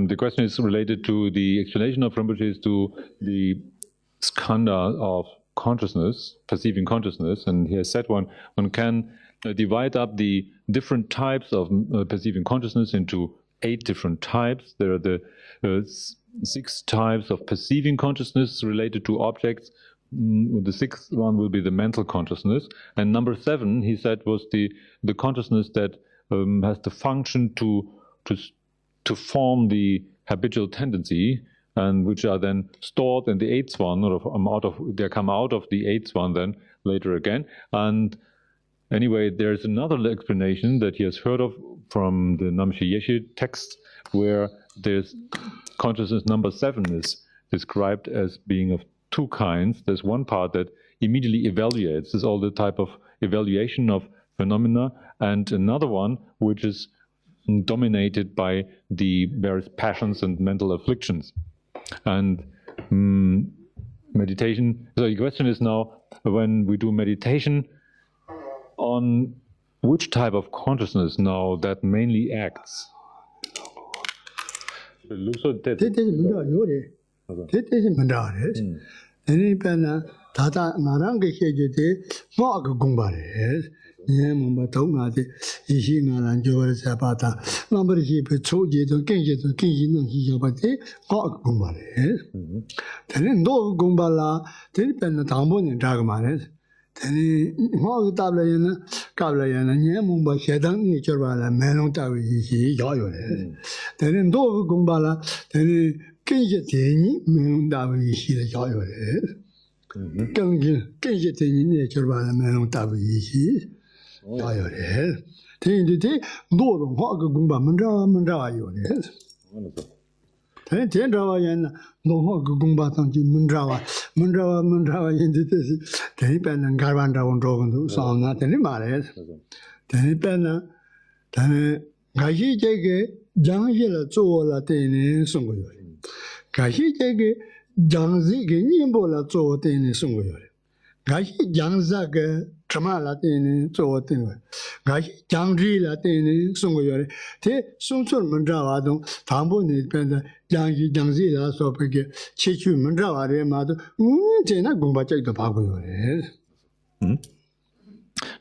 the question is related to the explanation of Rinpoche to the skandha of consciousness, perceiving consciousness, and he has said one can divide up the different types of perceiving consciousness into 8 different types. There are the 6 types of perceiving consciousness related to objects. The 6th one will be the mental consciousness, and number 7, he said, was the consciousness that has the function to form the habitual tendency, and which are then stored in the 8th one, or they come out of the 8th one then later again. And anyway, there's another explanation that he has heard of from the Namche Yeshe text, where there's consciousness number 7 is described as being of 2 kinds. There's one part that immediately evaluates, this is all the type of evaluation of phenomena, and another one which is dominated by the various passions and mental afflictions. And meditation, so the question is now, when we do meditation, on which type of consciousness now that mainly acts?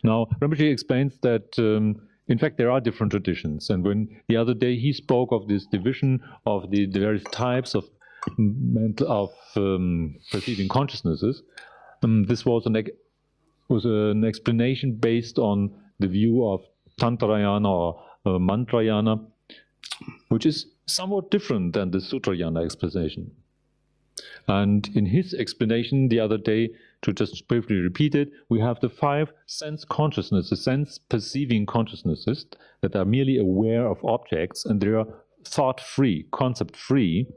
Now, Rinpoche explains that in fact there are different traditions, and when the other day he spoke of this division of the various types of perceiving consciousnesses, this was an explanation based on the view of Tantrayana or Mantrayana, which is somewhat different than the Sutrayana explanation. And in his explanation the other day, to just briefly repeat it, we have the 5 sense consciousnesses, sense perceiving consciousnesses that are merely aware of objects, and they are thought-free, concept-free,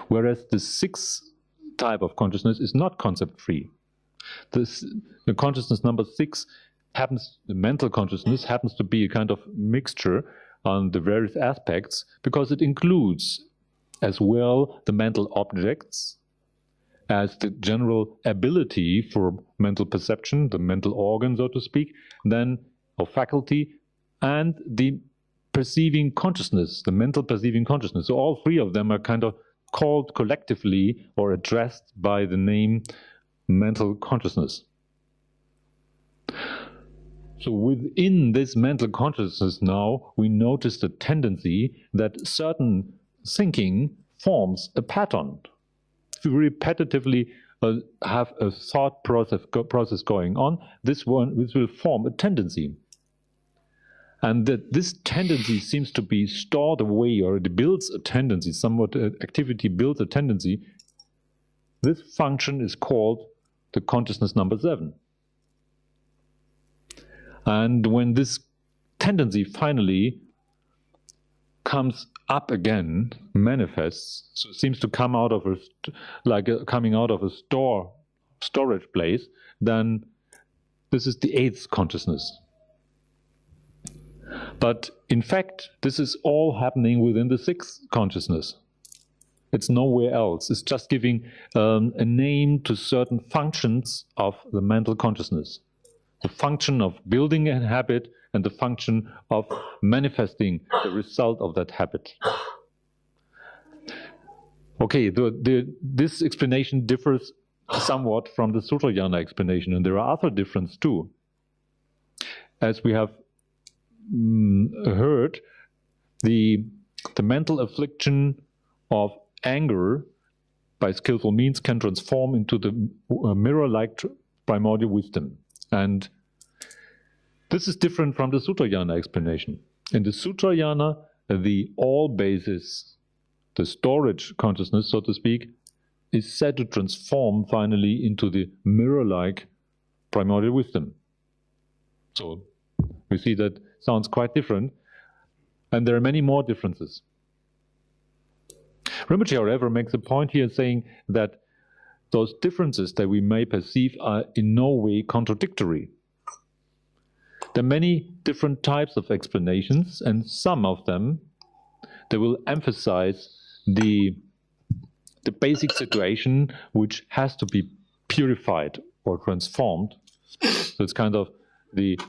whereas the 6th type of consciousness is not concept-free. The consciousness number 6 the mental consciousness happens to be a kind of mixture on the various aspects, because it includes as well the mental objects as the general ability for mental perception, the mental organ, so to speak, then or faculty, and the perceiving consciousness, the mental perceiving consciousness. So all 3 of them are kind of called collectively or addressed by the name mental consciousness. So within this mental consciousness now, we notice the tendency that certain thinking forms a pattern. If you repetitively have a thought process going on, this will form a tendency. And that this tendency seems to be stored away, or it builds a tendency, activity builds a tendency. This function is called the consciousness number 7. And when this tendency finally comes up again, manifests, so it seems to come out of coming out of a storage place, then this is the 8th consciousness. But in fact, this is all happening within the 6th consciousness. It's nowhere else. It's just giving a name to certain functions of the mental consciousness. The function of building a habit and the function of manifesting the result of that habit. Okay, this explanation differs somewhat from the Sutrayana explanation, and there are other differences too. As we have heard, the mental affliction of anger by skillful means can transform into the mirror-like primordial wisdom. And this is different from the Sutrayana explanation. In the Sutrayana, the all basis, the storage consciousness, so to speak, is said to transform finally into the mirror-like primordial wisdom. So we see that sounds quite different, and there are many more differences. Rinpoche, however, makes a point here saying that those differences that we may perceive are in no way contradictory. There are many different types of explanations, and some of them, they will emphasize the basic situation which has to be purified or transformed. So it's kind of the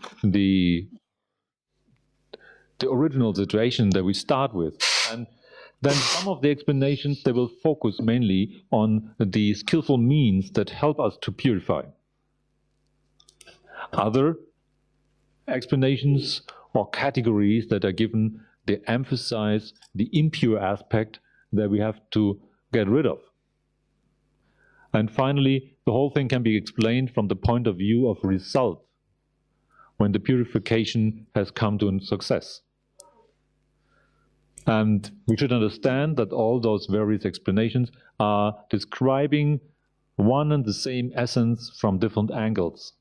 original situation that we start with. And then some of the explanations, they will focus mainly on the skillful means that help us to purify. Other explanations or categories that are given, they emphasize the impure aspect that we have to get rid of. And finally, the whole thing can be explained from the point of view of result, when the purification has come to a success. And we should understand that all those various explanations are describing one and the same essence from different angles.